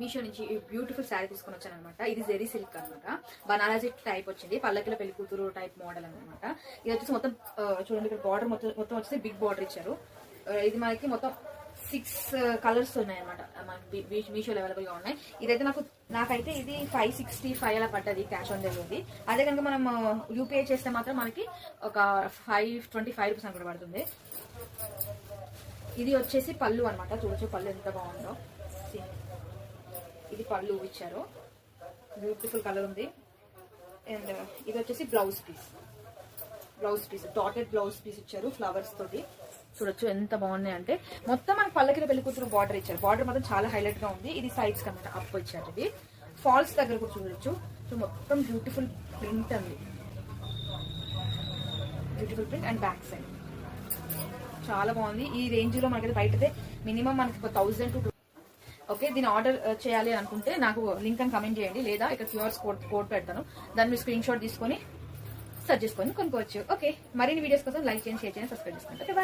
మీషో నుంచి బ్యూటిఫుల్ శారీ తీసుకొని వచ్చాను అనమాట. ఇది జెరీ సిల్క్ అనమాట. బనారసి టైప్ వచ్చింది, పల్లకిలో పెళ్లి కూతురు టైప్ మోడల్ అనమాట. ఇది వచ్చేసి మొత్తం చూడండి, ఇక్కడ బార్డర్ మొత్తం వచ్చేసి బిగ్ బార్డర్ ఇచ్చారు. ఇది మనకి మొత్తం 6 కలర్స్ ఉన్నాయి అనమాట. మనకి మీషోలో అవైలబుల్ గా ఉన్నాయి. ఇదైతే నాకైతే ఇది 565 అలా పడ్డది క్యాష్ ఆన్ డెలివరీ. అదే కనుక మనం యూపీఐ చేస్తే మాత్రం మనకి ఒక 525 రూపీస్ అనుకుంటూ పడుతుంది. ఇది వచ్చేసి పళ్ళు అనమాట. చూడొచ్చు పళ్ళు ఎంత బాగుందో. ఇది పళ్ళు ఇచ్చారు, బ్యూటిఫుల్ కలర్ ఉంది. అండ్ ఇది వచ్చేసి blouse piece dotted blouse piece ఇచ్చారు ఫ్లవర్స్ తోటి. చూడొచ్చు ఎంత బాగున్నాయి అంటే మొత్తం మనకి పల్లకిలో పెళ్లి కూతురు బార్డర్ ఇచ్చారు. బార్డర్ మాత్రం చాలా హైలైట్ గా ఉంది. ఇది సైడ్స్ కనమాట అప్ ఇచ్చారు. ఇది ఫాల్స్ దగ్గర కూడా చూడొచ్చు. సో మొత్తం బ్యూటిఫుల్ ప్రింట్ అండి, beautiful print and back side చాలా బాగుంది. ఈ రేంజ్ లో మనకైతే బయట అయితే మినిమం మనకి 1000 to ఓకే. దీన్ని ఆర్డర్ చేయాలి అనుకుంటే నాకు లింక్ అని కమెంట్ చేయండి, లేదా ఇక్కడ క్యూఆర్ కోడ్ పెడతాను, దాన్ని మీరు స్క్రీన్ షాట్ తీసుకొని సెర్చ్ చేసుకొని కొనుక్కోవచ్చు. ఓకే, మరిన్ని వీడియోస్ కోసం లైక్ చేయండి, షేర్ చేయండి, సబ్స్క్రైబ్ చేసుకోండి. Okay, bye.